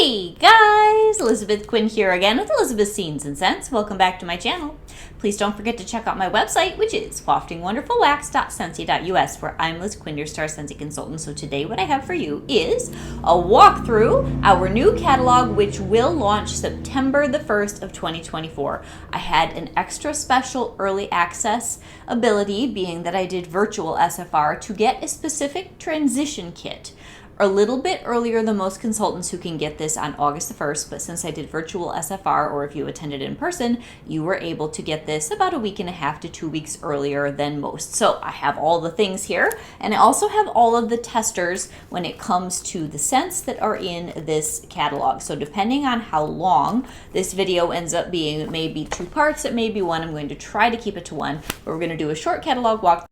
Hey guys, Elizabeth Quinn here again with Elizabeth's Scenes and Scents. Welcome back to my channel. Please don't forget to check out my website, which is waftingwonderfulwax.scentsy.us, where I'm Liz Quinn, your Star Scentsy consultant. So today what I have for you is a walkthrough our new catalog, which will launch September the 1st of 2024. I had an extra special early access ability, being that I did virtual SFR, to get a specific transition kit a little bit earlier than most consultants who can get this on August the 1st, but since I did virtual SFR, or if you attended in person, you were able to get this about a week and a half to 2 weeks earlier than most. So I have all the things here, and I also have all of the testers when it comes to the scents that are in this catalog. So depending on how long this video ends up being, it may be 2 parts, it may be 1. I'm going to try to keep it to 1, but we're going to do a short catalog walk,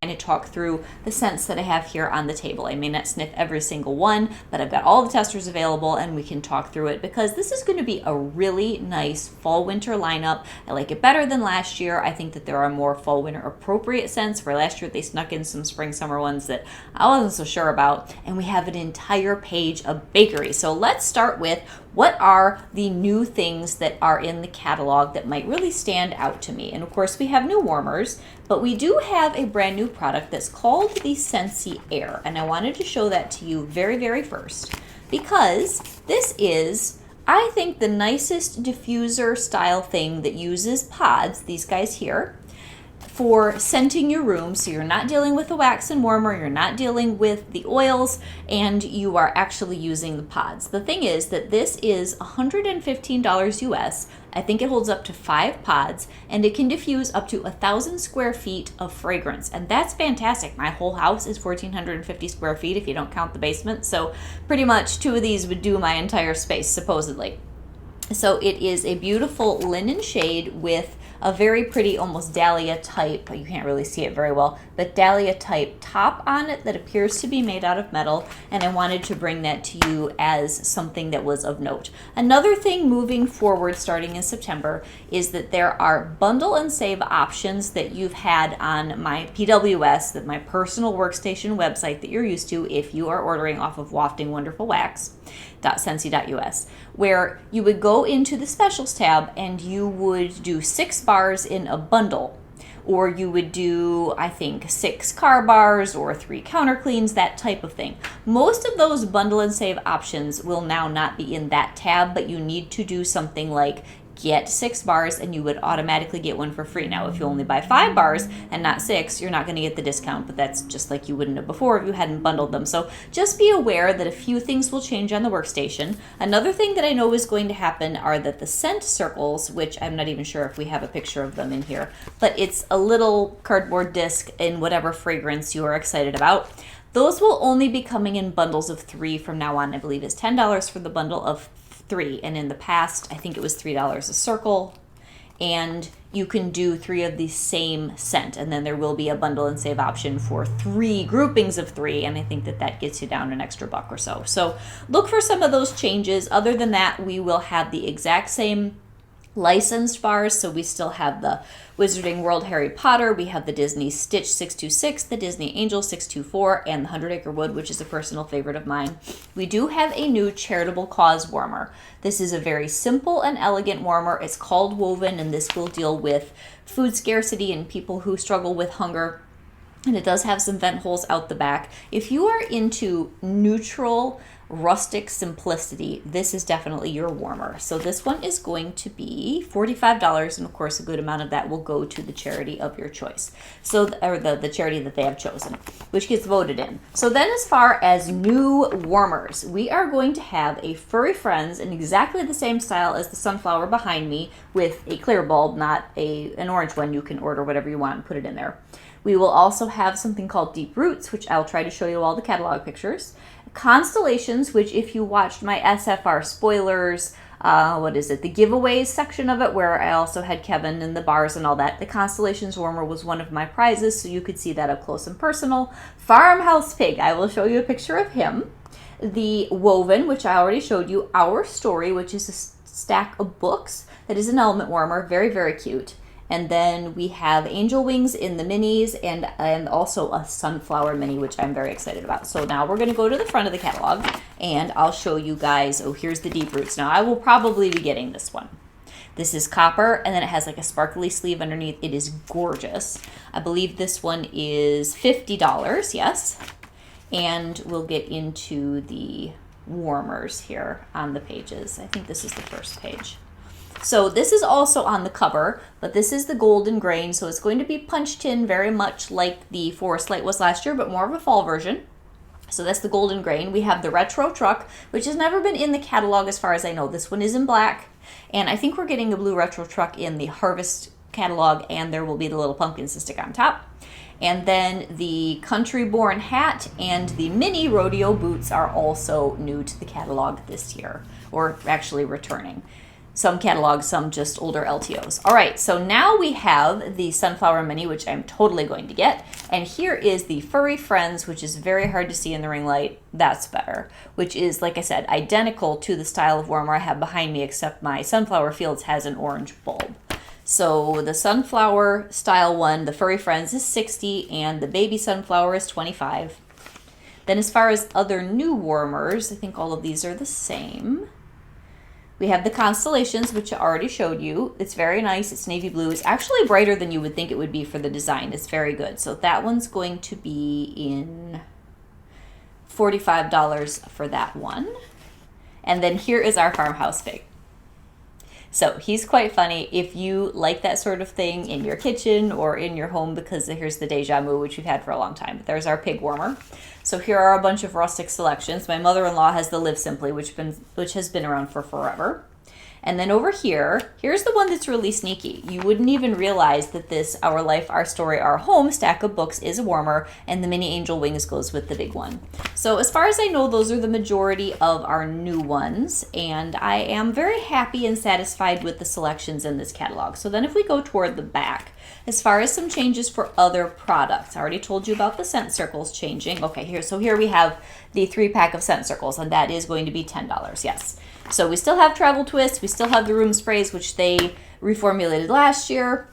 kind of talk through the scents that I have here on the table. I may not sniff every single one, but I've got all the testers available and we can talk through it because this is going to be a really nice fall winter lineup. I like it better than last year. I think that there are more fall winter appropriate scents, where last year they snuck in some spring summer ones that I wasn't so sure about, and we have an entire page of bakery. So let's start with what are the new things that are in the catalog that might really stand out to me. And of course we have new warmers, but we do have a brand new product that's called the Scentsy Air. And I wanted to show that to you very first because this is, I think, the nicest diffuser style thing that uses pods, these guys here, for scenting your room. So you're not dealing with the wax and warmer, you're not dealing with the oils, and you are actually using the pods. The thing is that this is $115 US. I think it holds up to 5 pods, and it can diffuse up to 1,000 square feet of fragrance, and that's fantastic. My whole house is 1,450 square feet if you don't count the basement, so pretty much 2 of these would do my entire space, supposedly. So it is a beautiful linen shade with a very pretty, almost dahlia type, you can't really see it very well, but dahlia type top on it that appears to be made out of metal, and I wanted to bring that to you as something that was of note. Another thing moving forward starting in September is that there are bundle and save options that you've had on my PWS, that my personal workstation website that you're used to if you are ordering off of waftingwonderfulwax.scentsy.us, where you would go into the specials tab and you would do 6 bars in a bundle, or you would do, I think, 6 car bars or 3 counter cleans, that type of thing. Most of those bundle and save options will now not be in that tab, but you need to do something like get 6 bars and you would automatically get 1 for free. Now, if you only buy 5 bars and not 6, you're not going to get the discount, but that's just like you wouldn't have before if you hadn't bundled them. So just be aware that a few things will change on the workstation. Another thing that I know is going to happen are that the scent circles, which I'm not even sure if we have a picture of them in here, but it's a little cardboard disc in whatever fragrance you are excited about. Those will only be coming in bundles of 3 from now on. I believe it's $10 for the bundle of 3, and in the past I think it was $3 a circle, and you can do 3 of the same scent, and then there will be a bundle and save option for 3 groupings of 3, and I think that that gets you down an extra $1 or so. So look for some of those changes. Other than that, we will have the exact same licensed bars. So we still have the Wizarding World Harry Potter, we have the Disney Stitch 626, the Disney Angel 624, and the 100 Acre Wood, which is a personal favorite of mine. We do have a new charitable cause warmer. This is a very simple and elegant warmer. It's called Woven, and this will deal with food scarcity and people who struggle with hunger. And it does have some vent holes out the back. If you are into neutral, rustic simplicity, this is definitely your warmer. So this one is going to be $45, and of course a good amount of that will go to the charity of your choice. So, or the charity that they have chosen, which gets voted in. So then, as far as new warmers, we are going to have a Furry Friends in exactly the same style as the sunflower behind me, with a clear bulb, not an orange one. You can order whatever you want and put it in there. We will also have something called Deep Roots, which I'll try to show you all the catalog pictures. Constellations, which if you watched my SFR spoilers, the giveaways section of it, where I also had Kevin and the bars and all that, the Constellations warmer was one of my prizes, so you could see that up close and personal. Farmhouse Pig, I will show you a picture of him. The Woven, which I already showed you. Our Story, which is a stack of books that is an element warmer, very cute. And then we have angel wings in the minis and also a sunflower mini, which I'm very excited about. So now we're going to go to the front of the catalog and I'll show you guys. Oh, here's the deep roots. Now I will probably be getting this one. This is copper, and then it has like a sparkly sleeve underneath. It is gorgeous. I believe this one is $50, yes. And we'll get into the warmers here on the pages. I think this is the first page. So this is also on the cover, but this is the golden grain, so it's going to be punched in very much like the Forest Light was last year, but more of a fall version. So that's the golden grain. We have the retro truck, which has never been in the catalog as far as I know. This one is in black, and I think we're getting a blue retro truck in the harvest catalog, and there will be the little pumpkins to stick on top. And then the country born hat and the mini rodeo boots are also new to the catalog this year, or actually returning. Some catalogs, some just older LTOs. All right, so now we have the Sunflower Mini, which I'm totally going to get. And here is the Furry Friends, which is very hard to see in the ring light. That's better. Which is, like I said, identical to the style of warmer I have behind me, except my Sunflower Fields has an orange bulb. So the Sunflower style one, the Furry Friends, is $60, and the Baby Sunflower is $25. Then as far as other new warmers, I think all of these are the same. We have the Constellations, which I already showed you. It's very nice. It's navy blue. It's actually brighter than you would think it would be for the design. It's very good. So that one's going to be in $45 for that one. And then here is our farmhouse pig. So he's quite funny if you like that sort of thing in your kitchen or in your home, because here's the Deja Vu, which we've had for a long time. But there's our pig warmer. So here are a bunch of rustic selections. My mother-in-law has the Live Simply, which has been around for forever. And then over here, here's the one that's really sneaky. You wouldn't even realize that this Our Life, Our Story, Our Home stack of books is a warmer, and the mini angel wings goes with the big one. So as far as I know, those are the majority of our new ones, and I am very happy and satisfied with the selections in this catalog. So then if we go toward the back, as far as some changes for other products, I already told you about the scent circles changing. Okay, here we have the 3-pack of scent circles, and that is going to be $10, yes. So we still have Travel Twist, we still have the room sprays, which they reformulated last year,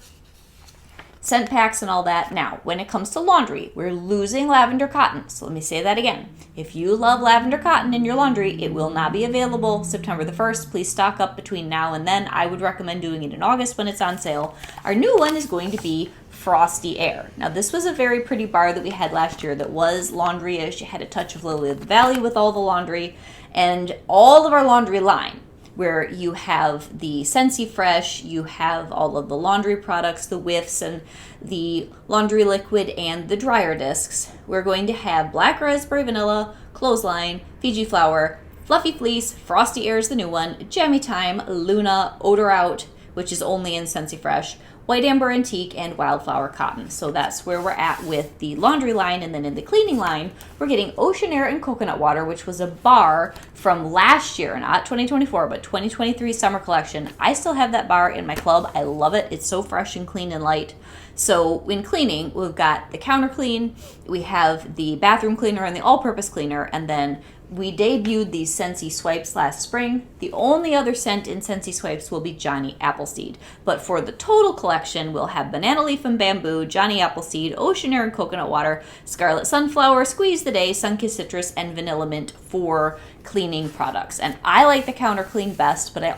scent packs and all that. Now, when it comes to laundry, we're losing lavender cotton. So let me say that again. If you love lavender cotton in your laundry, it will not be available September the 1st. Please stock up between now and then. I would recommend doing it in August when it's on sale. Our new one is going to be Frosty Air. Now, this was a very pretty bar that we had last year that was laundry-ish. You had a touch of Lily of the Valley with all the laundry, and all of our laundry line, where you have the Scentsy Fresh, you have all of the laundry products, the whiffs, and the laundry liquid, and the dryer discs. We're going to have Black Raspberry Vanilla, Clothesline, Fiji Flower, Fluffy Fleece, Frosty Air is the new one, Jammy Time, Luna, Odor Out, which is only in Scentsy Fresh, White Amber Antique, and Wildflower Cotton. So that's where we're at with the laundry line. And then in the cleaning line, we're getting Ocean Air and Coconut Water, which was a bar from last year, not 2024, but 2023 summer collection. I still have that bar in my club. I love it. It's so fresh and clean and light. So in cleaning, we've got the counter clean, we have the bathroom cleaner and the all-purpose cleaner, and then we debuted these Scentsy Swipes last spring. The only other scent in Scentsy Swipes will be Johnny Appleseed. But for the total collection, we'll have Banana Leaf and Bamboo, Johnny Appleseed, Ocean Air and Coconut Water, Scarlet Sunflower, Squeeze the Day, Sunkissed Citrus, and Vanilla Mint for cleaning products. And I like the counter clean best, but I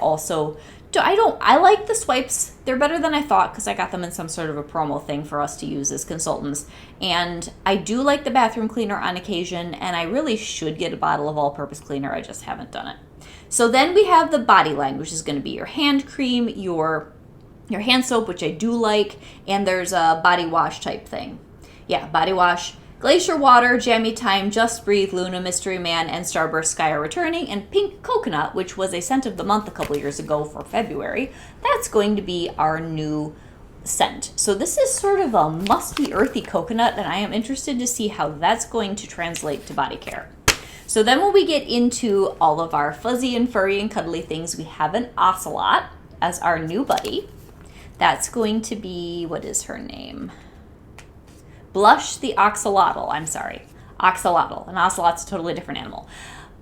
like the swipes. They're better than I thought because I got them in some sort of a promo thing for us to use as consultants. And I do like the bathroom cleaner on occasion, and I really should get a bottle of all-purpose cleaner. I just haven't done it. So then we have the body line, which is going to be your hand cream, your hand soap, which I do like, and there's a body wash type thing. Yeah, body wash. Glacier Water, Jammy Time, Just Breathe, Luna, Mystery Man, and Starburst Sky are returning, and Pink Coconut, which was a scent of the month a couple years ago for February, that's going to be our new scent. So this is sort of a musky, earthy coconut, and I am interested to see how that's going to translate to body care. So then when we get into all of our fuzzy and furry and cuddly things, we have an ocelot as our new buddy. That's going to be, what is her name? Blush the Oxalotl, I'm sorry. Oxalotl. An ocelot's a totally different animal.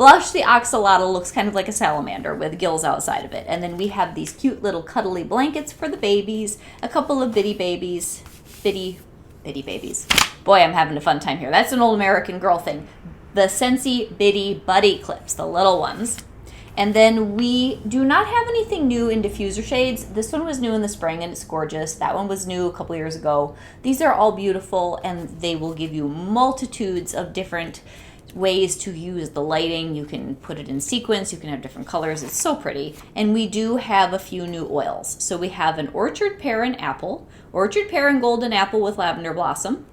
Blush, the Oxalotl, looks kind of like a salamander with gills outside of it. And then we have these cute little cuddly blankets for the babies, a couple of bitty babies. Bitty babies. Boy, I'm having a fun time here. That's an old American girl thing. The Scentsy Bitty Buddy Clips, the little ones. And then we do not have anything new in diffuser shades. This one was new in the spring and it's gorgeous. That one was new a couple years ago. These are all beautiful and they will give you multitudes of different ways to use the lighting. You can put it in sequence, you can have different colors. It's so pretty. And we do have a few new oils. So we have an Orchard Pear and Apple, Orchard Pear and Golden Apple with Lavender Blossom,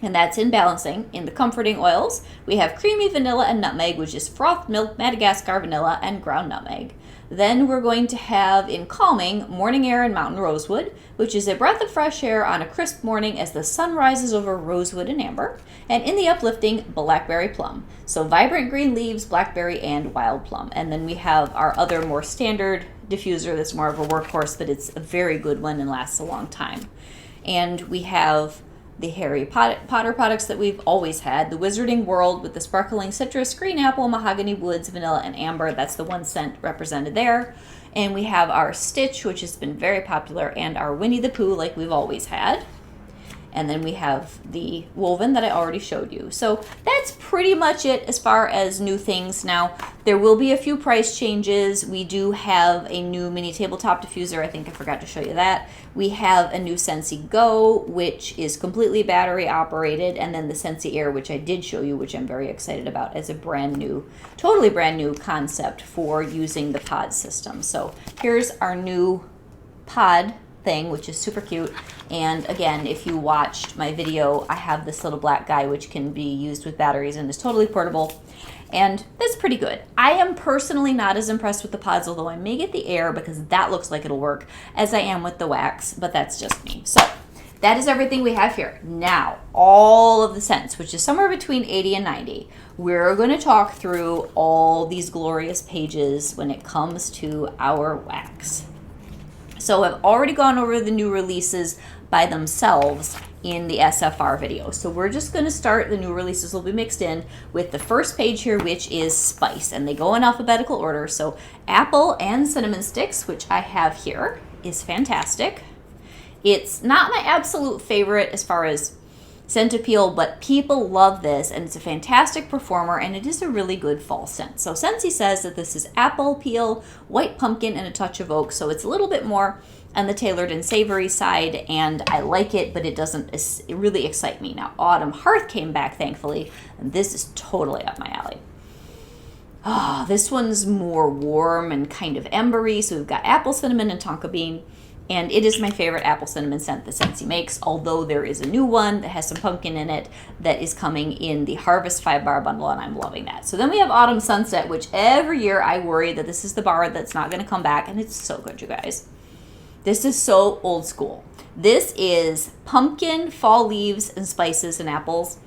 and that's in Balancing. In the Comforting Oils, we have Creamy Vanilla and Nutmeg, which is Frothed Milk, Madagascar Vanilla, and Ground Nutmeg. Then we're going to have in Calming, Morning Air and Mountain Rosewood, which is a breath of fresh air on a crisp morning as the sun rises over rosewood and amber. And in the Uplifting, Blackberry Plum. So Vibrant Green Leaves, Blackberry, and Wild Plum. And then we have our other more standard diffuser that's more of a workhorse, but it's a very good one and lasts a long time. And we have the Harry Potter products that we've always had. The Wizarding World with the sparkling citrus, green apple, mahogany woods, vanilla, and amber. That's the 1 cent represented there. And we have our Stitch, which has been very popular, and our Winnie the Pooh like we've always had. And then we have the Woven that I already showed you. So that's pretty much it as far as new things. Now, there will be a few price changes. We do have a new mini tabletop diffuser. I think I forgot to show you that. We have a new Scentsy Go, which is completely battery operated. And then the Scentsy Air, which I did show you, which I'm very excited about as a brand new, totally brand new concept for using the pod system. So here's our new pod thing, which is super cute. And again, if you watched my video, I have this little black guy which can be used with batteries and is totally portable, and that's pretty good. I am personally not as impressed with the pods, although I may get the air because that looks like it'll work, as I am with the wax, but that's just me. So that is everything we have here. Now, all of the scents, which is somewhere between 80 and 90, we're going to talk through all these glorious pages when it comes to our wax. So I've already gone over the new releases by themselves in the SFR video. So we're just going to start, the new releases will be mixed in with the first page here, which is Spice. And they go in alphabetical order. So Apple and Cinnamon Sticks, which I have here, is fantastic. It's not my absolute favorite as far as scent appeal, but people love this, and it's a fantastic performer, and it is a really good fall scent. So Scentsy says that this is apple peel, white pumpkin, and a touch of oak, so it's a little bit more on the tailored and savory side, and I like it, but it doesn't really excite me. Now, Autumn Hearth came back, thankfully, and this is totally up my alley. Ah, this one's more warm and kind of embery, so we've got apple, cinnamon, and tonka bean. And it is my favorite apple cinnamon scent that Scentsy makes, although there is a new one that has some pumpkin in it that is coming in the Harvest 5-bar bundle, and I'm loving that. So then we have Autumn Sunset, which every year I worry that this is the bar that's not going to come back, and it's so good, you guys. This is so old school. This is pumpkin, fall leaves, and spices and apples,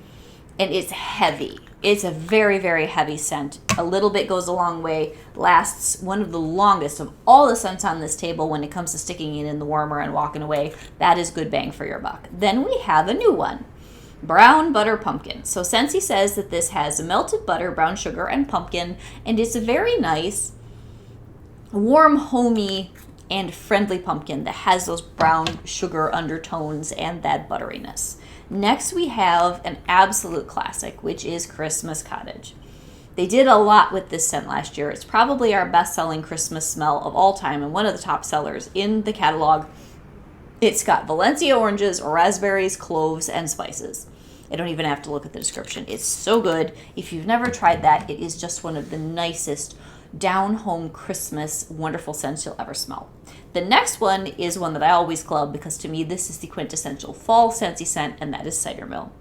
and it's heavy. It's a very, very heavy scent. A little bit goes a long way. Lasts one of the longest of all the scents on this table when it comes to sticking it in the warmer and walking away. That is good bang for your buck. Then we have a new one, Brown Butter Pumpkin. So Scentsy says that this has melted butter, brown sugar, and pumpkin, and it's a very nice, warm, homey, and friendly pumpkin that has those brown sugar undertones and that butteriness. Next, we have an absolute classic, which is Christmas Cottage. They did a lot with this scent last year. It's probably our best-selling Christmas smell of all time and one of the top sellers in the catalog. It's got Valencia oranges, raspberries, cloves, and spices. I don't even have to look at the description. It's so good. If you've never tried that, it is just one of the nicest down-home Christmas wonderful scents you'll ever smell. The next one is one that I always club because to me this is the quintessential fall Scentsy scent, and that is Cider Mill.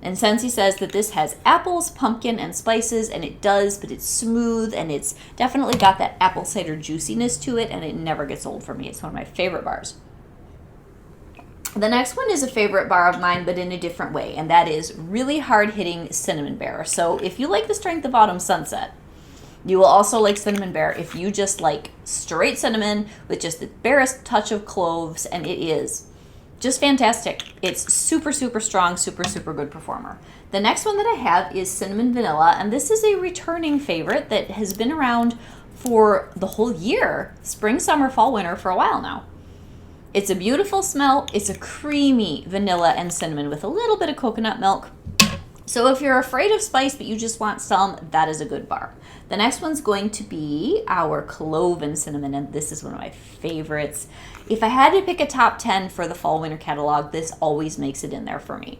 And Scentsy says that this has apples, pumpkin, and spices, and it does, but it's smooth, and it's definitely got that apple cider juiciness to it, and it never gets old for me. It's one of my favorite bars. The next one is a favorite bar of mine, but in a different way, and that is really hard-hitting Cinnamon Bear. So if you like the strength of Autumn Sunset, you will also like Cinnamon Bear if you just like straight cinnamon with just the barest touch of cloves, and it is just fantastic. It's super, super strong, super, super good performer. The next one that I have is cinnamon vanilla, and this is a returning favorite that has been around for the whole year, spring, summer, fall, winter, for a while now. It's a beautiful smell. It's a creamy vanilla and cinnamon with a little bit of coconut milk. So if you're afraid of spice but you just want some, that is a good bar. The next one's going to be our clove and cinnamon, and this is one of my favorites. If I had to pick a top 10 for the fall winter catalog, this always makes it in there for me,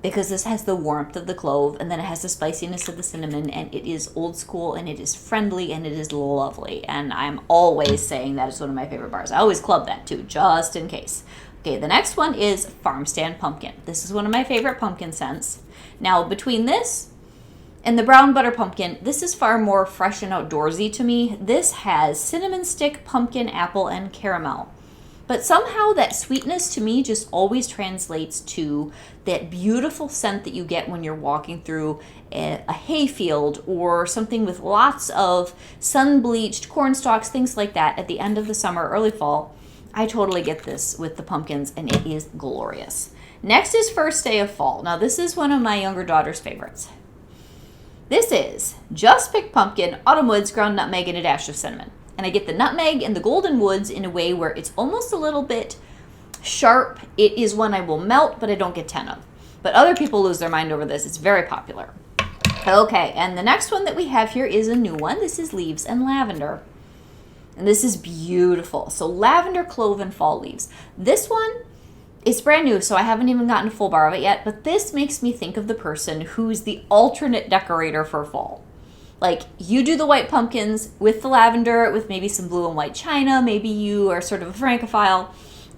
because this has the warmth of the clove and then it has the spiciness of the cinnamon, and it is old school and it is friendly and it is lovely. And I'm always saying that is one of my favorite bars. I always club that too, just in case. Okay, the next one is Farm Stand Pumpkin. This is one of my favorite pumpkin scents. Now, between this and the brown butter pumpkin, this is far more fresh and outdoorsy to me. This has cinnamon stick, pumpkin, apple, and caramel. But somehow that sweetness to me just always translates to that beautiful scent that you get when you're walking through a hayfield or something with lots of sun-bleached corn stalks, things like that at the end of the summer, early fall. I totally get this with the pumpkins, and it is glorious. Next is First Day of Fall. Now, this is one of my younger daughter's favorites. This is Just Picked Pumpkin, Autumn Woods, ground nutmeg, and a dash of cinnamon. And I get the nutmeg and the golden woods in a way where it's almost a little bit sharp. It is one I will melt, but I don't get 10 of. But other people lose their mind over this. It's very popular. Okay, and the next one that we have here is a new one. This is Leaves and Lavender. And this is beautiful. So lavender, clove, and fall leaves. This one is brand new, so I haven't even gotten a full bar of it yet. But this makes me think of the person who's the alternate decorator for fall. Like, you do the white pumpkins with the lavender, with maybe some blue and white china. Maybe you are sort of a Francophile,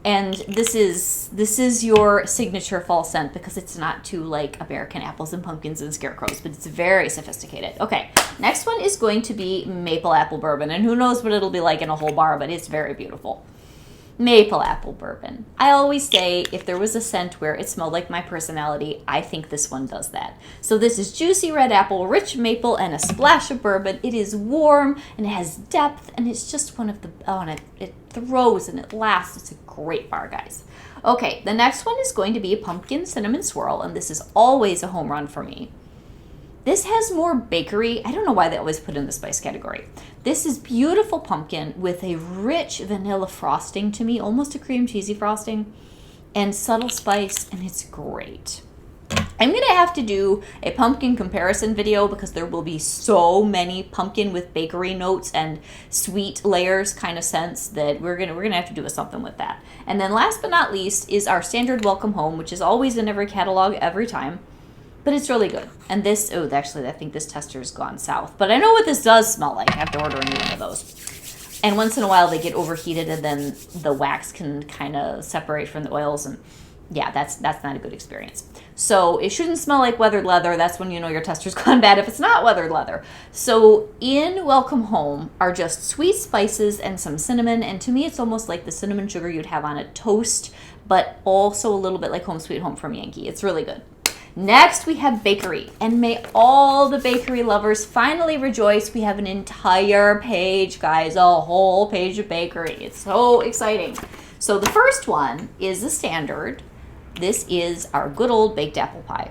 and this is your signature fall scent, because it's not too like American apples and pumpkins and scarecrows, but it's very sophisticated. Okay, next one is going to be maple apple bourbon, and who knows what it'll be like in a whole bar, but it's very beautiful. Maple apple bourbon. I always say if there was a scent where it smelled like my personality, I think this one does that. So this is juicy red apple, rich maple, and a splash of bourbon. It is warm and it has depth, and it's just one of the, and it throws and it lasts. It's a great bar, guys. Okay, the next one is going to be a pumpkin cinnamon swirl, and this is always a home run for me. This has more bakery. I don't know why they always put in the spice category. This is beautiful pumpkin with a rich vanilla frosting to me, almost a cream cheesy frosting, and subtle spice, and it's great. I'm gonna have to do a pumpkin comparison video because there will be so many pumpkin with bakery notes and sweet layers kind of scents that we're gonna have to do something with that. And then last but not least is our standard Welcome Home, which is always in every catalog every time. But it's really good. And this, actually, I think this tester's gone south. But I know what this does smell like. I have to order a new one of those. And once in a while, they get overheated, and then the wax can kind of separate from the oils. And yeah, that's not a good experience. So it shouldn't smell like weathered leather. That's when you know your tester's gone bad, if it's not weathered leather. So in Welcome Home are just sweet spices and some cinnamon. And to me, it's almost like the cinnamon sugar you'd have on a toast, but also a little bit like Home Sweet Home from Yankee. It's really good. Next, we have bakery, and may all the bakery lovers finally rejoice. We have an entire page, guys, a whole page of bakery. It's so exciting. So the first one is the standard. This is our good old baked apple pie,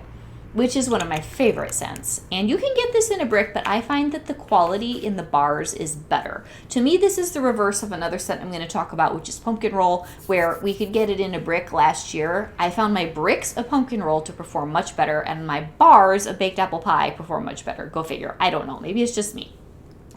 which is one of my favorite scents. And you can get this in a brick, but I find that the quality in the bars is better. To me, this is the reverse of another scent I'm going to talk about, which is pumpkin roll, where we could get it in a brick last year. I found my bricks of pumpkin roll to perform much better, and my bars of baked apple pie perform much better. Go figure. I don't know. Maybe it's just me.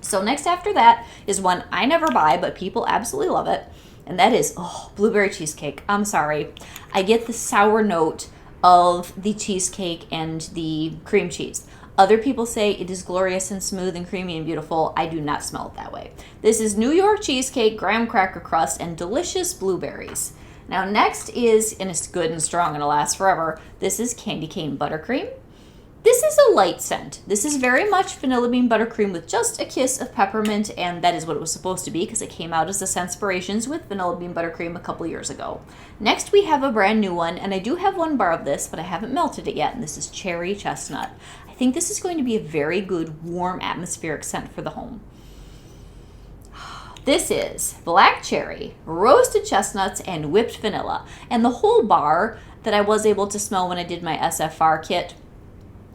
So next after that is one I never buy, but people absolutely love it, and that is blueberry cheesecake. I'm sorry. I get the sour note of the cheesecake and the cream cheese. Other people say it is glorious and smooth and creamy and beautiful. I do not smell it that way. This is New York cheesecake, graham cracker crust, and delicious blueberries. Now next is, and it's good and strong and it'll last forever, this is candy cane buttercream. This is a light scent. This is very much vanilla bean buttercream with just a kiss of peppermint, and that is what it was supposed to be because it came out as the Scentspirations with vanilla bean buttercream a couple years ago. Next, we have a brand new one, and I do have one bar of this, but I haven't melted it yet, and this is cherry chestnut. I think this is going to be a very good, warm, atmospheric scent for the home. This is black cherry, roasted chestnuts, and whipped vanilla, and the whole bar that I was able to smell when I did my SFR kit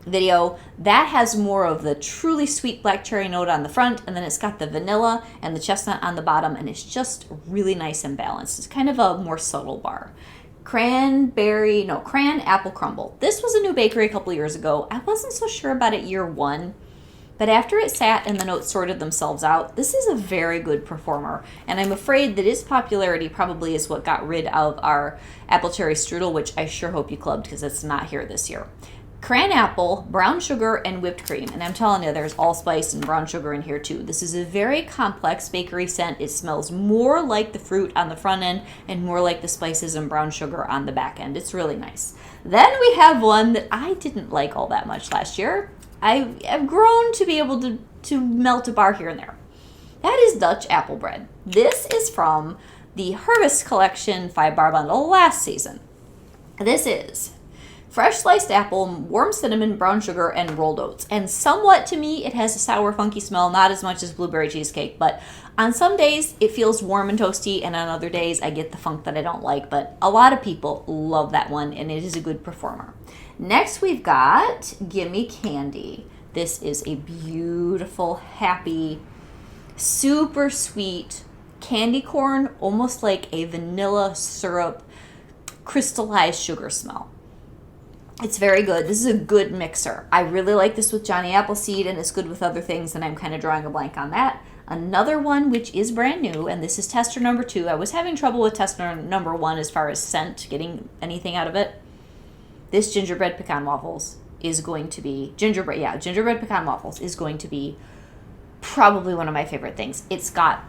video. That has more of the truly sweet black cherry note on the front, and then it's got the vanilla and the chestnut on the bottom, and it's just really nice and balanced. It's kind of a more subtle bar. Cran apple crumble. This was a new bakery a couple years ago. I wasn't so sure about it year one, but after it sat and the notes sorted themselves out, this is a very good performer. And I'm afraid that its popularity probably is what got rid of our apple cherry strudel, which I sure hope you clubbed because it's not here this year. Cran apple, brown sugar, and whipped cream. And I'm telling you, there's allspice and brown sugar in here too. This is a very complex bakery scent. It smells more like the fruit on the front end and more like the spices and brown sugar on the back end. It's really nice. Then we have one that I didn't like all that much last year. I have grown to be able to melt a bar here and there. That is Dutch apple bread. This is from the Harvest Collection 5-bar bundle last season. This is fresh sliced apple, warm cinnamon, brown sugar, and rolled oats. And somewhat, to me, it has a sour, funky smell, not as much as blueberry cheesecake, but on some days it feels warm and toasty, and on other days I get the funk that I don't like, but a lot of people love that one, and it is a good performer. Next we've got Gimme Candy. This is a beautiful, happy, super sweet candy corn, almost like a vanilla syrup, crystallized sugar smell. It's very good. This is a good mixer. I really like this with Johnny Appleseed, and it's good with other things, and I'm kind of drawing a blank on that. Another one which is brand new, and this is tester number 2. I was having trouble with tester number 1 as far as scent, getting anything out of it. This gingerbread pecan waffles is going to be, gingerbread pecan waffles is going to be probably one of my favorite things. It's got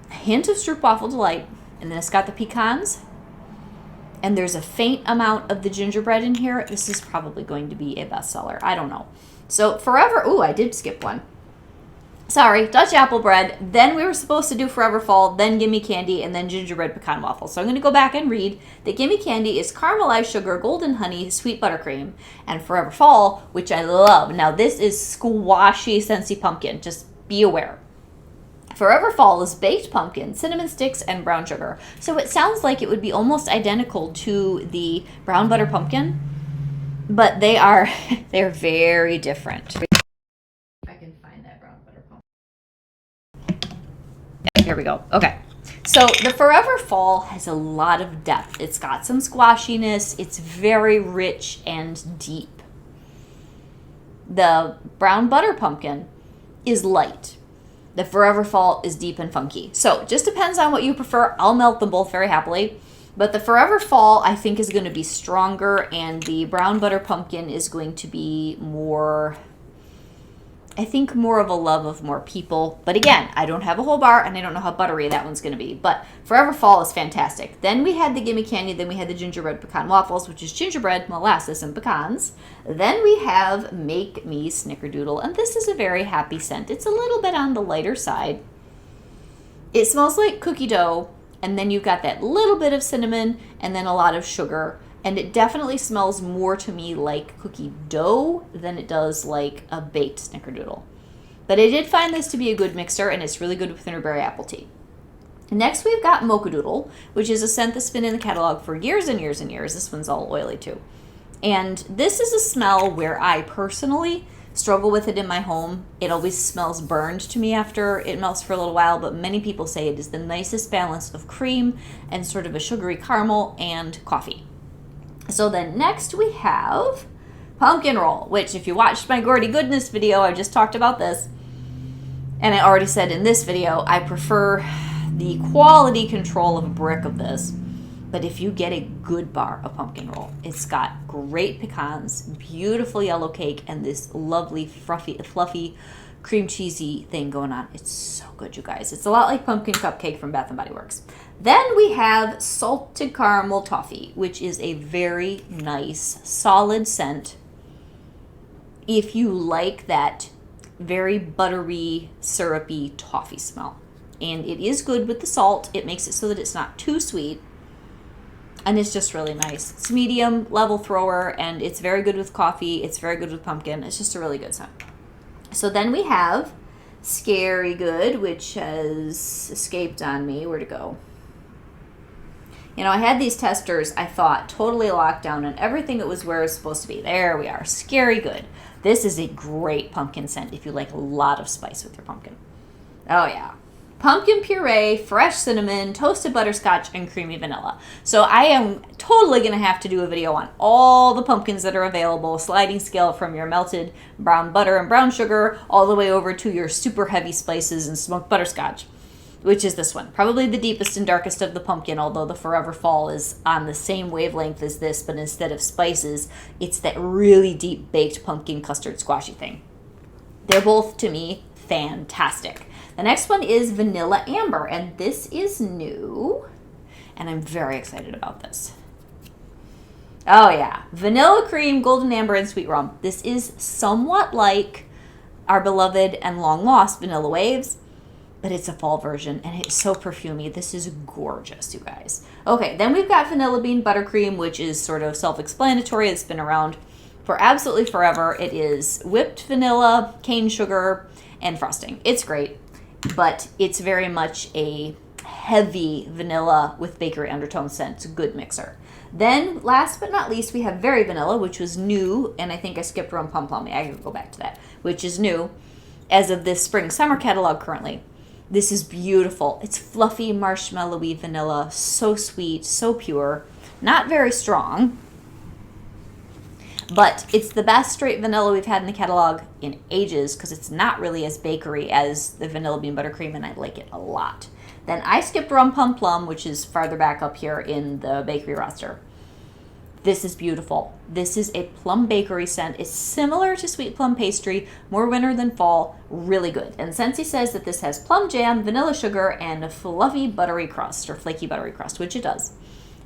a hint of stroopwafel delight, and then it's got the pecans, and there's a faint amount of the gingerbread in here. This is probably going to be a bestseller. I don't know. So Forever, I did skip one. Sorry, Dutch apple bread. Then we were supposed to do Forever Fall, then Gimme Candy, and then gingerbread pecan waffles. So I'm going to go back and read that Gimme Candy is caramelized sugar, golden honey, sweet buttercream, and Forever Fall, which I love. Now this is squashy Scentsy pumpkin. Just be aware. Forever Fall is baked pumpkin, cinnamon sticks, and brown sugar. So it sounds like it would be almost identical to the brown butter pumpkin, but they're very different. If I can find that brown butter pumpkin. Yeah, here we go. Okay. So the Forever Fall has a lot of depth. It's got some squashiness. It's very rich and deep. The brown butter pumpkin is light. The Forever Fall is deep and funky. So just depends on what you prefer. I'll melt them both very happily. But the Forever Fall, I think, is going to be stronger, and the brown butter pumpkin is going to be more, I think, more of a love of more people. But again, I don't have a whole bar, and I don't know how buttery that one's going to be. But Forever Fall is fantastic. Then we had the Gimme Candy. Then we had the gingerbread pecan waffles, which is gingerbread, molasses, and pecans. Then we have Make Me Snickerdoodle, and this is a very happy scent. It's a little bit on the lighter side. It smells like cookie dough, and then you've got that little bit of cinnamon, and then a lot of sugar. And it definitely smells more to me like cookie dough than it does like a baked snickerdoodle. But I did find this to be a good mixer, and it's really good with Thunderberry apple tea. Next we've got Mochadoodle, which is a scent that's been in the catalog for years and years and years. This one's all oily too. And this is a smell where I personally struggle with it in my home. It always smells burned to me after it melts for a little while, but many people say it is the nicest balance of cream and sort of a sugary caramel and coffee. So then next we have Pumpkin Roll, which if you watched my Gordy Goodness video, I just talked about this. And I already said in this video, I prefer the quality control of a brick of this. But if you get a good bar of pumpkin roll, it's got great pecans, beautiful yellow cake, and this lovely, fluffy, cream cheesy thing going on. It's so good, you guys. It's a lot like pumpkin cupcake from Bath & Body Works. Then we have Salted Caramel Toffee, which is a very nice, solid scent. If you like that very buttery, syrupy toffee smell. And it is good with the salt. It makes it so that it's not too sweet. And it's just really nice. It's medium level thrower, and it's very good with coffee. It's very good with pumpkin. It's just a really good scent. So then we have Scary Good, which has escaped on me. Where'd it go? You know, I had these testers, I thought, totally locked down and everything it was where it's supposed to be. There we are. Scary good. This is a great pumpkin scent if you like a lot of spice with your pumpkin. Oh, yeah. Pumpkin puree, fresh cinnamon, toasted butterscotch, and creamy vanilla. So I am totally going to have to do a video on all the pumpkins that are available, sliding scale from your melted brown butter and brown sugar all the way over to your super heavy spices and smoked butterscotch, which is this one. Probably the deepest and darkest of the pumpkin, although the Forever Fall is on the same wavelength as this, but instead of spices, it's that really deep baked pumpkin custard squashy thing. They're both, to me, fantastic. The next one is Vanilla Amber, and this is new, and I'm very excited about this. Oh yeah, vanilla cream, golden amber, and sweet rum. This is somewhat like our beloved and long lost Vanilla Waves, but it's a fall version, and it's so perfumey. This is gorgeous, you guys. Okay, then we've got Vanilla Bean Buttercream, which is sort of self-explanatory. It's been around for absolutely forever. It is whipped vanilla, cane sugar, and frosting. It's great, but it's very much a heavy vanilla with bakery undertone scent. It's a good mixer. Then, last but not least, we have Very Vanilla, which was new, and I think I skipped Rum Pum Plum. I can go back to that, which is new as of this spring-summer catalog currently. This is beautiful. It's fluffy, marshmallowy vanilla, so sweet, so pure, not very strong, but it's the best straight vanilla we've had in the catalog in ages because it's not really as bakery as the Vanilla Bean Buttercream, and I like it a lot. Then I skipped Rum Pum Plum, which is farther back up here in the bakery roster. This is beautiful. This is a plum bakery scent. It's similar to sweet plum pastry, more winter than fall, really good. And Scentsy says that this has plum jam, vanilla sugar, and a fluffy buttery crust, or flaky buttery crust, which it does.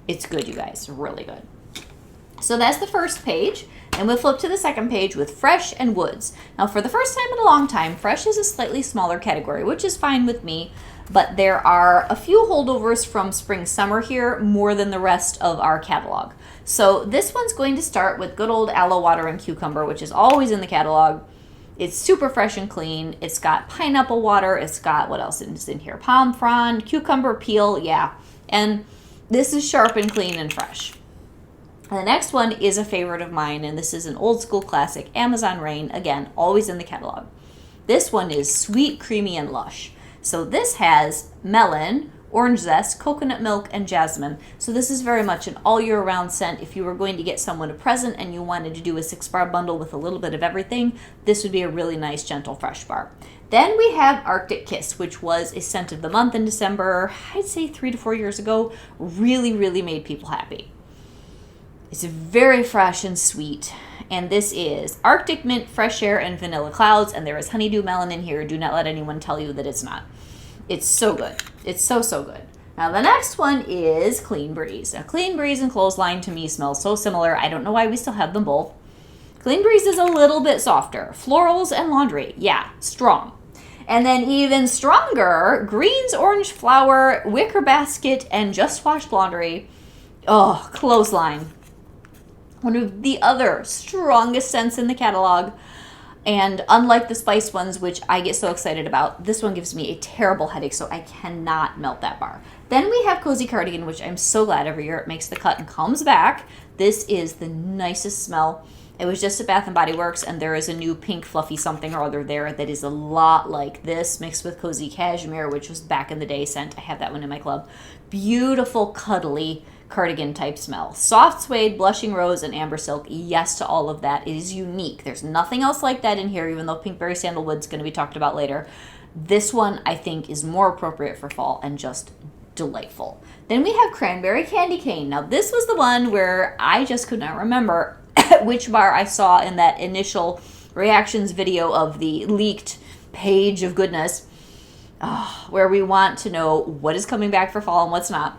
It's good, you guys, really good. So that's the first page, and we'll flip to the second page with Fresh and Woods. Now, for the first time in a long time, Fresh is a slightly smaller category, which is fine with me, but there are a few holdovers from spring-summer here, more than the rest of our catalog. So this one's going to start with good old aloe water and cucumber, which is always in the catalog. It's super fresh and clean. It's got pineapple water. It's got, what else is in here? Palm frond, cucumber peel, yeah. And this is sharp and clean and fresh. The next one is a favorite of mine, and this is an old school classic, Amazon Rain, again, always in the catalog. This one is sweet, creamy, and lush. So this has melon, orange zest, coconut milk, and jasmine. So this is very much an all year round scent. If you were going to get someone a present and you wanted to do a 6-bar bundle with a little bit of everything, this would be a really nice, gentle, fresh bar. Then we have Arctic Kiss, which was a scent of the month in December, I'd say 3 to 4 years ago. Really, really made people happy. It's very fresh and sweet, and this is Arctic Mint, Fresh Air, and Vanilla Clouds, and there is honeydew melon in here. Do not let anyone tell you that it's not. It's so good. It's so, so good. Now, the next one is Clean Breeze. Now, Clean Breeze and Clothesline to me smell so similar. I don't know why we still have them both. Clean Breeze is a little bit softer. Florals and laundry, yeah, strong. And then even stronger, greens, orange flower, wicker basket, and just washed laundry. Oh, Clothesline. One of the other strongest scents in the catalog. And unlike the spice ones, which I get so excited about, this one gives me a terrible headache, so I cannot melt that bar. Then we have Cozy Cardigan, which I'm so glad every year it makes the cut and comes back. This is the nicest smell. It was just at Bath & Body Works, and there is a new pink fluffy something or other there that is a lot like this, mixed with Cozy Cashmere, which was back in the day scent. I have that one in my club. Beautiful, cuddly cardigan type smell. Soft suede, blushing rose, and amber silk. Yes to all of that. It is unique. There's nothing else like that in here, even though Pinkberry Sandalwood is going to be talked about later. This one, I think, is more appropriate for fall and just delightful. Then we have Cranberry Candy Cane. Now, this was the one where I just could not remember which bar I saw in that initial reactions video of the leaked page of goodness, where we want to know what is coming back for fall and what's not.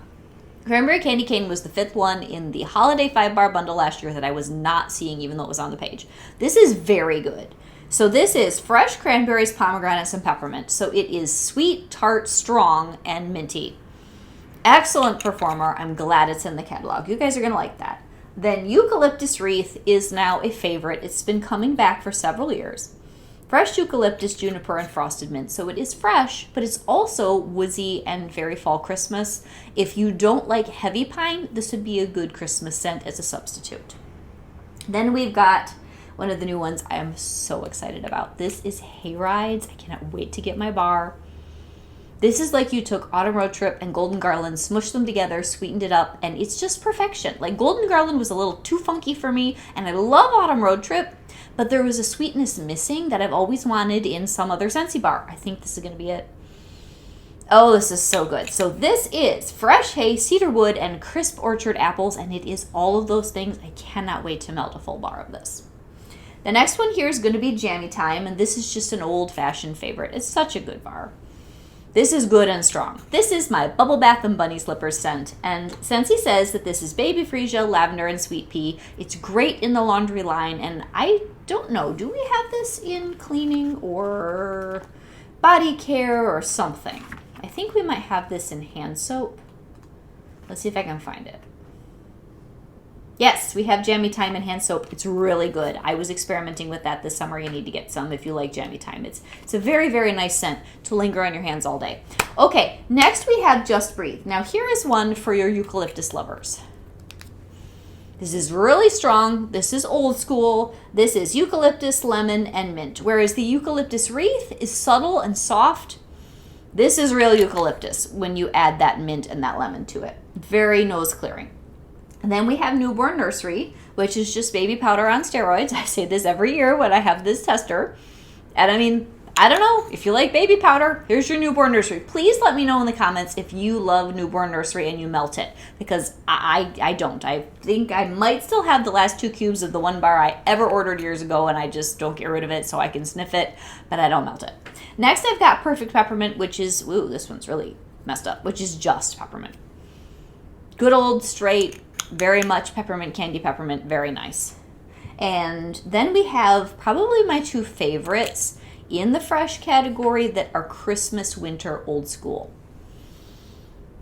Cranberry Candy Cane was the 5th one in the holiday 5-bar bundle last year that I was not seeing, even though it was on the page. This is very good. So this is fresh cranberries, pomegranates, and peppermint. So it is sweet, tart, strong, and minty. Excellent performer. I'm glad it's in the catalog. You guys are going to like that. Then Eucalyptus Wreath is now a favorite. It's been coming back for several years. fresh eucalyptus, juniper, and frosted mint. So it is fresh, but it's also woodsy and very fall Christmas. If you don't like heavy pine, this would be a good Christmas scent as a substitute. Then we've got one of the new ones I am so excited about. This is Hay Rides. I cannot wait to get my bar. This is like you took Autumn Road Trip and Golden Garland, smushed them together, sweetened it up, and it's just perfection. Like Golden Garland was a little too funky for me, and I love Autumn Road Trip, but there was a sweetness missing that I've always wanted in some other Scentsy bar. I think this is going to be it. Oh, this is so good. So this is fresh hay, cedar wood, and crisp orchard apples, and it is all of those things. I cannot wait to melt a full bar of this. The next one here is going to be Jammy Time, and this is just an old-fashioned favorite. It's such a good bar. This is good and strong. This is my Bubble Bath and Bunny Slippers scent, and Scentsy says that this is baby freesia, lavender, and sweet pea. It's great in the laundry line, and I don't know, do we have this in cleaning or body care or something? I think we might have this in hand soap. Let's see if I can find it. Yes, we have Jammy Time and hand soap. It's really good. I was experimenting with that this summer. You need to get some if you like Jammy Time. It's a very, very nice scent to linger on your hands all day. Okay, next we have Just Breathe. Now here is one for your eucalyptus lovers. This is really strong. This is old school. This is eucalyptus, lemon, and mint. Whereas the eucalyptus wreath is subtle and soft. This is real eucalyptus when you add that mint and that lemon to it. Very nose clearing. And then we have Newborn Nursery, which is just baby powder on steroids. I say this every year when I have this tester. And I mean, I don't know, if you like baby powder, here's your Newborn Nursery. Please let me know in the comments if you love Newborn Nursery and you melt it, because I don't. I think I might still have the last 2 cubes of the one bar I ever ordered years ago, and I just don't get rid of it so I can sniff it, but I don't melt it. Next, I've got Perfect Peppermint, which is, ooh, this one's really messed up, which is just peppermint. Good old straight, very much peppermint, candy peppermint, very nice. And then we have probably my 2 favorites in the fresh category that are Christmas, winter, old school.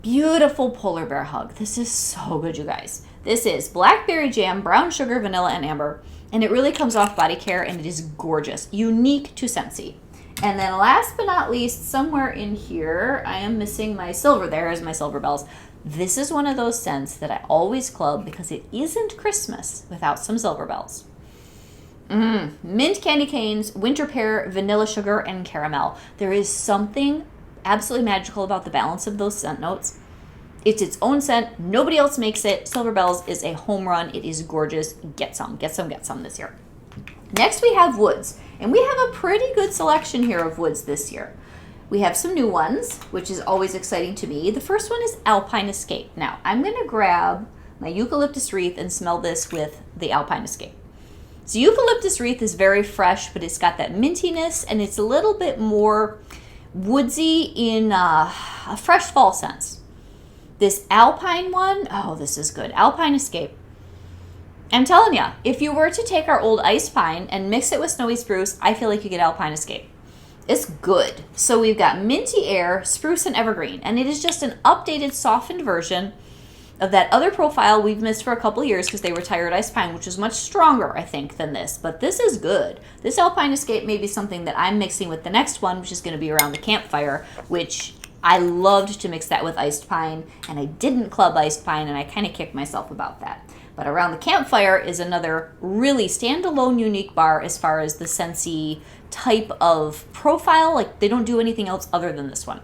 Beautiful polar bear hug. This is so good, you guys. This is blackberry jam, brown sugar, vanilla, and amber. And it really comes off body care, and it is gorgeous. Unique to Scentsy. And then last but not least, somewhere in here, I am missing my silver. There's my silver bells. This is one of those scents that I always club because it isn't Christmas without some silver bells. Mint candy canes, winter pear, vanilla sugar, and caramel. There is something absolutely magical about the balance of those scent notes. It's its own scent. Nobody else makes it. Silver bells is a home run. It is gorgeous. Get some, get some, get some this year. Next we have woods, and we have a pretty good selection here of woods this year. We have some new ones, which is always exciting to me. The first one is Alpine Escape. Now, I'm going to grab my eucalyptus wreath and smell this with the Alpine Escape. So eucalyptus wreath is very fresh, but it's got that mintiness, and it's a little bit more woodsy in a fresh fall sense. This Alpine one, oh, this is good. Alpine Escape. I'm telling you, if you were to take our old iced pine and mix it with snowy spruce, I feel like you get Alpine Escape. It's good. So we've got minty air, spruce, and evergreen, and it is just an updated, softened version of that other profile we've missed for a couple years because they retired iced pine, which is much stronger, I think, than this. But this is good. This Alpine Escape may be something that I'm mixing with the next one, which is going to be around the campfire, which I loved to mix that with iced pine, and I didn't club iced pine, and I kind of kicked myself about that. But around the campfire is another really standalone, unique bar as far as the Scentsy type of profile. Like, they don't do anything else other than this one.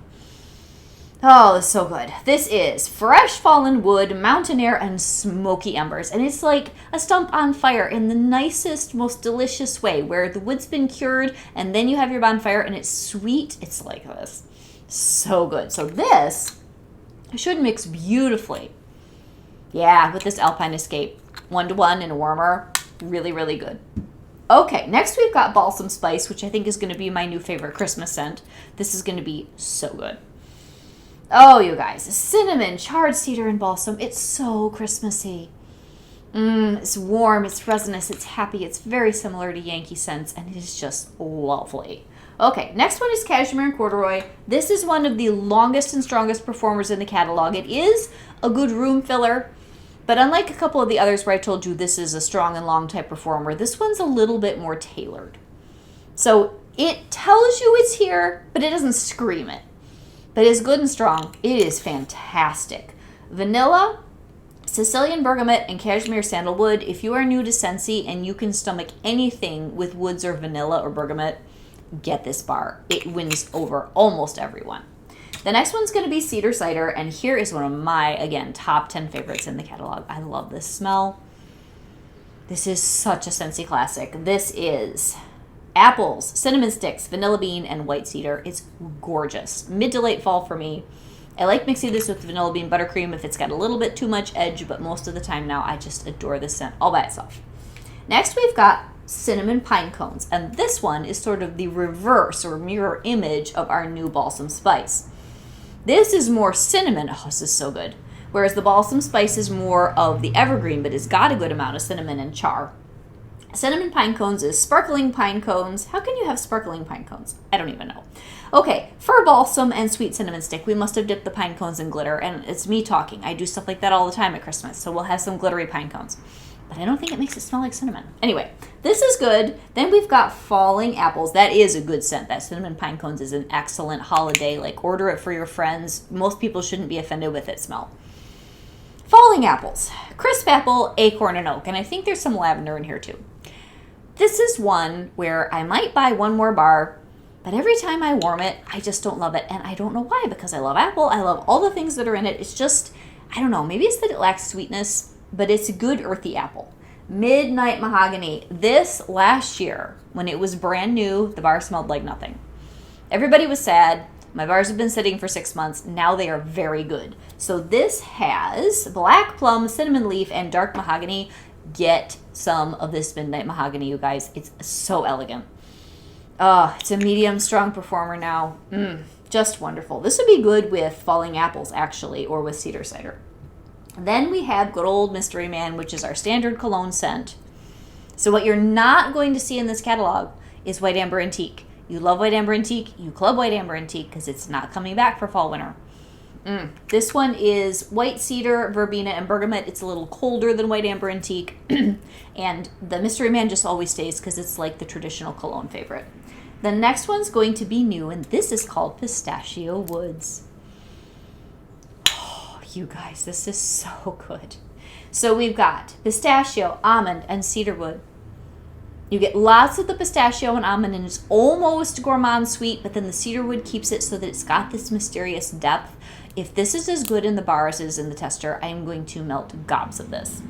Oh, it's so good. This is fresh fallen wood, mountain air, and smoky embers. And it's like a stump on fire in the nicest, most delicious way, where the wood's been cured, and then you have your bonfire, and it's sweet. It's like this. So good. So this should mix beautifully. Yeah, with this Alpine Escape. 1-to-1 and a warmer. Really, really good. Okay, next we've got Balsam Spice, which I think is going to be my new favorite Christmas scent. This is going to be so good. Oh, you guys. Cinnamon, charred cedar, and balsam. It's so Christmassy. It's warm, it's resinous, it's happy. It's very similar to Yankee scents, and it is just lovely. Okay, next one is Cashmere and Corduroy. This is one of the longest and strongest performers in the catalog. It is a good room filler, but unlike a couple of the others where I told you this is a strong and long type performer, this one's a little bit more tailored. So It tells you it's here, but it doesn't scream it. But it's good and strong. It is fantastic. Vanilla, Sicilian bergamot, and cashmere sandalwood. If you are new to Scentsy and you can stomach anything with woods or vanilla or bergamot, get this bar. It wins over almost everyone. The next one's going to be cedar cider, and here is one of my, again, top 10 favorites in the catalog. I love this smell. This is such a Scentsy classic. This is apples, cinnamon sticks, vanilla bean, and white cedar. It's gorgeous. Mid to late fall for me. I like mixing this with vanilla bean buttercream if it's got a little bit too much edge, but most of the time now I just adore this scent all by itself. Next we've got cinnamon pine cones, and this one is sort of the reverse or mirror image of our new balsam spice. This is more cinnamon. Oh, this is so good. Whereas the balsam spice is more of the evergreen, but it's got a good amount of cinnamon and char. Cinnamon pine cones is sparkling pine cones. How can you have sparkling pine cones? I don't even know. Okay, for balsam and sweet cinnamon stick, we must have dipped the pine cones in glitter, and it's me talking. I do stuff like that all the time at Christmas, so we'll have some glittery pine cones. But I don't think it makes it smell like cinnamon. Anyway, this is good. Then we've got falling apples. That is a good scent. That cinnamon pine cones is an excellent holiday. Like, order it for your friends. Most people shouldn't be offended with its smell. Falling apples. Crisp apple, acorn, and oak. And I think there's some lavender in here too. This is one where I might buy one more bar, but every time I warm it, I just don't love it. And I don't know why, because I love apple. I love all the things that are in it. It's just, I don't know, maybe it's that it lacks sweetness, but it's a good earthy apple. Midnight Mahogany. This last year, when it was brand new, the bar smelled like nothing. Everybody was sad. My bars have been sitting for 6 months. Now they are very good. So this has black plum, cinnamon leaf, and dark mahogany. Get some of this Midnight Mahogany, you guys. It's so elegant. It's a medium strong performer now. Just wonderful. This would be good with falling apples, actually, or with cedar cider. Then we have good old Mystery Man, which is our standard cologne scent. So what you're not going to see in this catalog is White Amber Antique. You love White Amber Antique, you club White Amber Antique, because it's not coming back for fall winter. This one is white cedar, verbena, and bergamot. It's a little colder than White Amber Antique. And the Mystery Man just always stays because it's like the traditional cologne favorite. The next one's going to be new, and this is called Pistachio Woods. Oh, you guys, this is so good. So we've got pistachio, almond, and cedarwood. You get lots of the pistachio and almond, and it's almost gourmand sweet, but then the cedarwood keeps it so that it's got this mysterious depth. If this is as good in the bar as it is in the tester, I am going to melt gobs of this.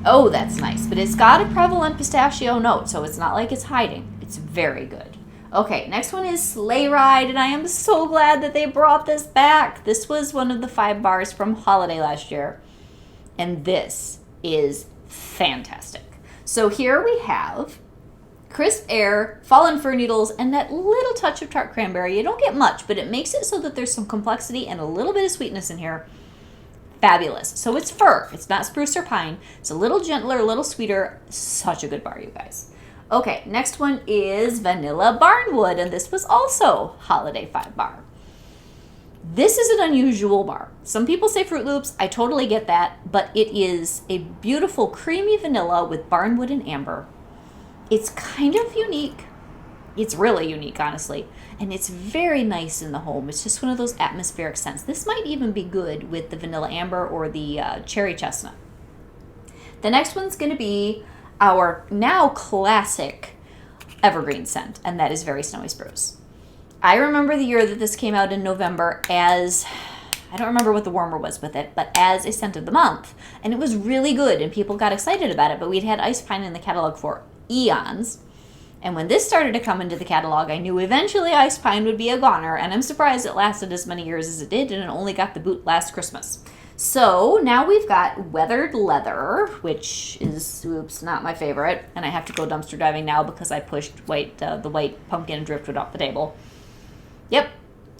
Oh, that's nice, but it's got a prevalent pistachio note, so it's not like it's hiding. It's very good. Okay, next one is Sleigh Ride, and I am so glad that they brought this back. This was one of the 5 bars from holiday last year, and this is fantastic. So here we have crisp air, fallen fir needles, and that little touch of tart cranberry. You don't get much, but it makes it so that there's some complexity and a little bit of sweetness in here. Fabulous. So it's fir. It's not spruce or pine. It's a little gentler, a little sweeter. Such a good bar, you guys. Okay, next one is Vanilla Barnwood, and this was also Holiday 5 bar. This is an unusual bar. Some people say Fruit Loops. I totally get that, but it is a beautiful creamy vanilla with barnwood and amber. It's kind of unique. It's really unique, honestly. And it's very nice in the home. It's just one of those atmospheric scents. This might even be good with the vanilla amber or the cherry chestnut. The next one's going to be our now classic evergreen scent, and that is Very Snowy Spruce. I remember the year that this came out in November as, I don't remember what the warmer was with it, but as a scent of the month. And it was really good, and people got excited about it, but we'd had ice pine in the catalog for eons. And when this started to come into the catalog, I knew eventually ice pine would be a goner, and I'm surprised it lasted as many years as it did, and it only got the boot last Christmas. So now we've got Weathered Leather, which is, oops, not my favorite, and I have to go dumpster diving now because I pushed the white pumpkin and driftwood off the table. Yep,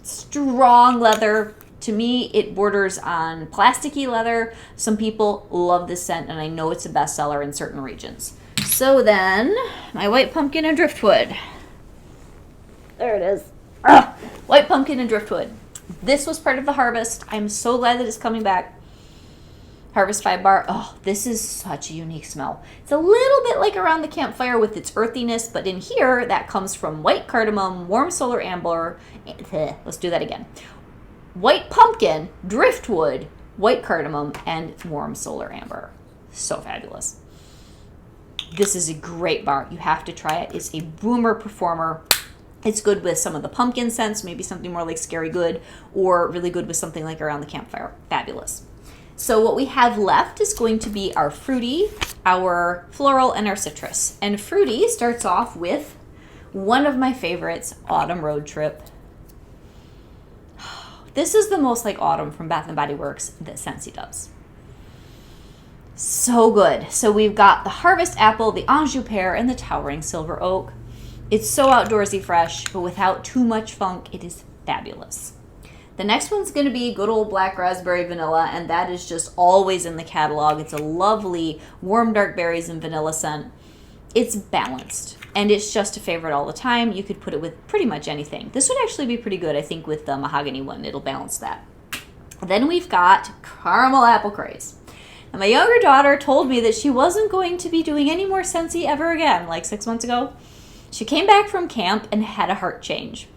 strong leather. To me, it borders on plasticky leather. Some people love this scent, and I know it's a bestseller in certain regions. So then, my white pumpkin and driftwood. There it is. White pumpkin and driftwood. This was part of the harvest. I'm so glad that it's coming back. Harvest 5 bar. Oh, this is such a unique smell. It's a little bit like around the campfire with its earthiness, but in here, that comes from white cardamom, warm solar amber. Let's do that again. White pumpkin, driftwood, white cardamom, and warm solar amber. So fabulous. This is a great bar. You have to try it. It's a boomer performer. It's good with some of the pumpkin scents, maybe something more like Scary Good, or really good with something like around the campfire. Fabulous. So what we have left is going to be our fruity, our floral, and our citrus. And fruity starts off with one of my favorites, Autumn Road Trip. This is the most like autumn from Bath & Body Works that Scentsy does. So good. So we've got the Harvest Apple, the Anjou Pear, and the Towering Silver Oak. It's so outdoorsy fresh, but without too much funk. It is fabulous. The next one's going to be good old Black Raspberry Vanilla, and that is just always in the catalog. It's a lovely warm dark berries and vanilla scent. It's balanced, and it's just a favorite all the time. You could put it with pretty much anything. This would actually be pretty good, I think, with the mahogany one. It'll balance that. Then we've got Caramel Apple Craze. And my younger daughter told me that she wasn't going to be doing any more Scentsy ever again, like 6 months ago. She came back from camp and had a heart change.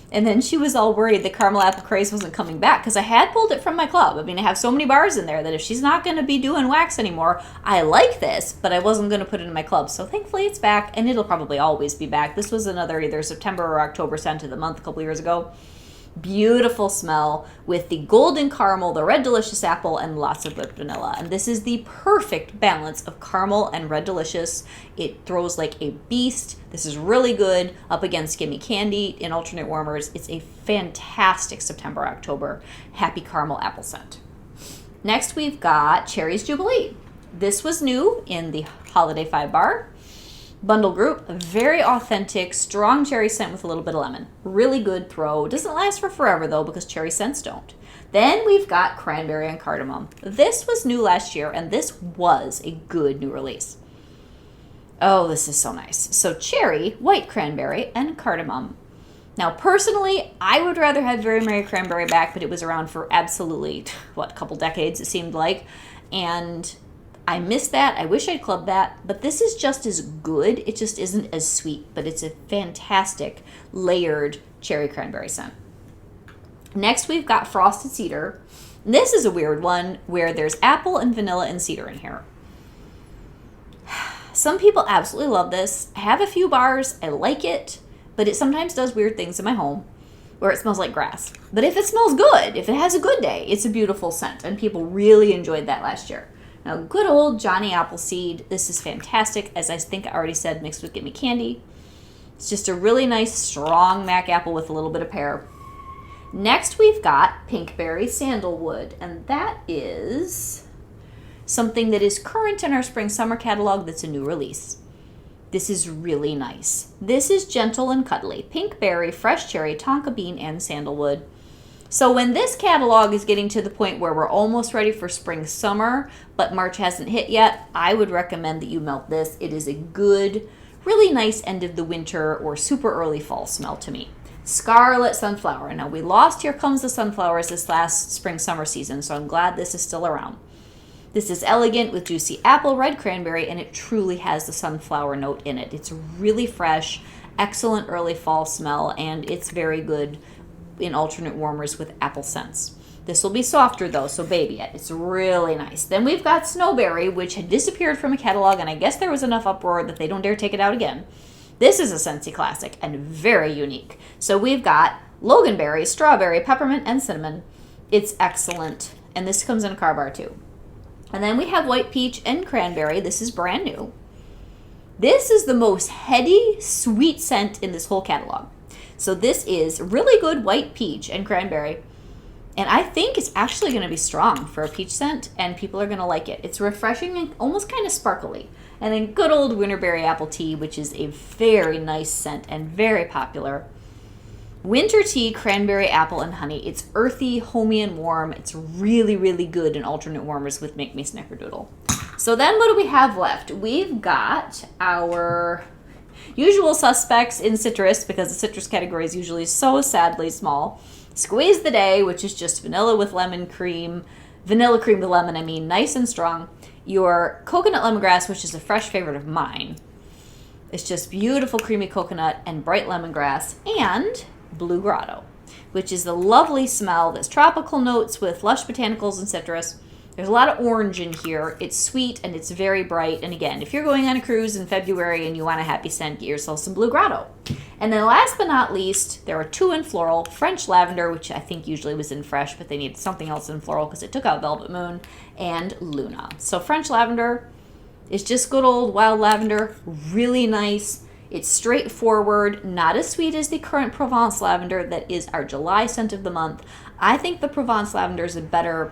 And then she was all worried that Caramel Apple Craze wasn't coming back because I had pulled it from my club. I mean, I have so many bars in there that if she's not going to be doing wax anymore, I like this, but I wasn't going to put it in my club. So thankfully it's back, and it'll probably always be back. This was another either September or October scent of the month a couple years ago. Beautiful smell with the golden caramel, the red delicious apple, and lots of whipped vanilla. And this is the perfect balance of caramel and red delicious. It throws like a beast. This is really good up against Gimme Candy in alternate warmers. It's a fantastic September, October happy caramel apple scent. Next we've got Cherry's Jubilee. This was new in the Holiday 5 bar. Bundle group, a very authentic, strong cherry scent with a little bit of lemon. Really good throw. Doesn't last for forever though because cherry scents don't. Then we've got cranberry and cardamom. This was new last year and this was a good new release. Oh, this is so nice. So cherry, white cranberry, and cardamom. Now personally, I would rather have Very Merry Cranberry back, but it was around for absolutely, a couple decades it seemed like. And I miss that. I wish I'd clubbed that, but this is just as good. It just isn't as sweet, but it's a fantastic layered cherry cranberry scent. Next, we've got Frosted Cedar. This is a weird one where there's apple and vanilla and cedar in here. Some people absolutely love this. I have a few bars. I like it, but it sometimes does weird things in my home where it smells like grass. But if it smells good, if it has a good day, it's a beautiful scent, and people really enjoyed that last year. Now, good old Johnny Appleseed. This is fantastic, as I think I already said, mixed with Gimme Candy. It's just a really nice, strong Mac apple with a little bit of pear. Next, we've got Pinkberry Sandalwood, and that is something that is current in our spring-summer catalog that's a new release. This is really nice. This is gentle and cuddly. Pinkberry, fresh cherry, tonka bean, and sandalwood. So when this catalog is getting to the point where we're almost ready for spring summer, but March hasn't hit yet, I would recommend that you melt this. It is a good, really nice end of the winter or super early fall smell to me. Scarlet Sunflower. Now we lost Here Comes the Sunflowers this last spring summer season, so I'm glad this is still around. This is elegant with juicy apple, red cranberry, and it truly has the sunflower note in it. It's really fresh, excellent early fall smell, and it's very good in alternate warmers with apple scents. This will be softer though, so baby it. It's really nice. Then we've got Snowberry, which had disappeared from a catalog, and I guess there was enough uproar that they don't dare take it out again. This is a Scentsy classic and very unique. So we've got Loganberry, Strawberry, Peppermint, and Cinnamon. It's excellent, and this comes in a car bar too. And then we have White Peach and Cranberry. This is brand new. This is the most heady, sweet scent in this whole catalog. So this is really good white peach and cranberry. And I think it's actually going to be strong for a peach scent, and people are going to like it. It's refreshing and almost kind of sparkly. And then good old Winterberry Apple Tea, which is a very nice scent and very popular. Winter Tea, Cranberry, Apple, and Honey. It's earthy, homey, and warm. It's really, really good in alternate warmers with Make Me Snickerdoodle. So then what do we have left? We've got our usual suspects in citrus, because the citrus category is usually so sadly small. Squeeze the Day, which is just vanilla with lemon cream, vanilla cream with lemon, I mean, nice and strong. Your coconut lemongrass, which is a fresh favorite of mine. It's just beautiful creamy coconut and bright lemongrass. And Blue Grotto, which is the lovely smell that's tropical notes with lush botanicals and citrus. There's a lot of orange in here. It's sweet and it's very bright. And again, if you're going on a cruise in February and you want a happy scent, get yourself some Blue Grotto. And then last but not least, there are 2 in floral. French Lavender, which I think usually was in fresh, but they needed something else in floral because it took out Velvet Moon, and Luna. So French Lavender is just good old wild lavender, really nice. It's straightforward, not as sweet as the current Provence Lavender that is our July scent of the month. I think the Provence Lavender is a better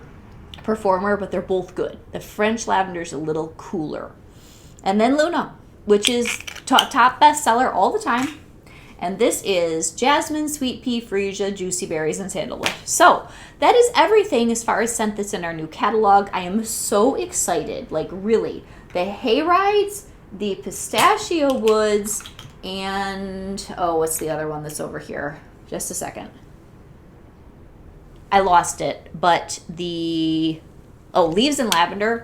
performer, but they're both good. The French Lavender is a little cooler. And then Luna, which is top bestseller all the time. And this is jasmine, sweet pea, freesia, juicy berries, and sandalwood. So that is everything as far as scent that's in our new catalog. I am so excited, like really. The hayrides, the pistachio woods, and oh, what's the other one that's over here? Just a second. I lost it, but leaves and lavender.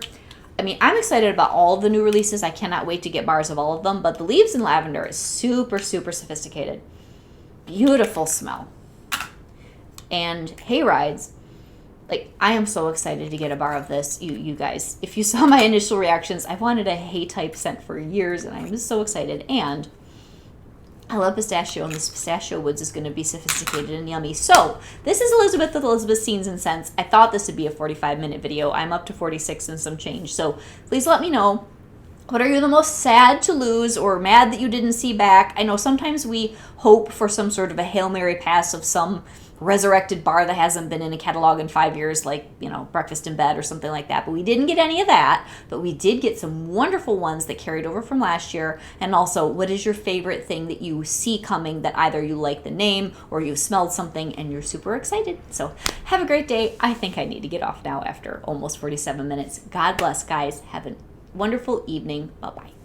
I mean, I'm excited about all the new releases. I cannot wait to get bars of all of them, but the leaves and lavender is super, super sophisticated. Beautiful smell. And hayrides, like, I am so excited to get a bar of this. You guys, if you saw my initial reactions, I've wanted a hay type scent for years, and I'm just so excited. And I love pistachio, and this pistachio woods is going to be sophisticated and yummy. So this is Elizabeth with Elizabeth's Scenes and Scents. I thought this would be a 45-minute video. I'm up to 46 and some change. So please let me know, what are you the most sad to lose or mad that you didn't see back? I know sometimes we hope for some sort of a Hail Mary pass of some resurrected bar that hasn't been in a catalog in 5 years, like, you know, Breakfast in Bed or something like that. But we didn't get any of that, but we did get some wonderful ones that carried over from last year. And also, what is your favorite thing that you see coming that either you like the name or you smelled something and you're super excited? So have a great day. I think I need to get off now after almost 47 minutes. God bless, guys. Have a wonderful evening. Bye-bye.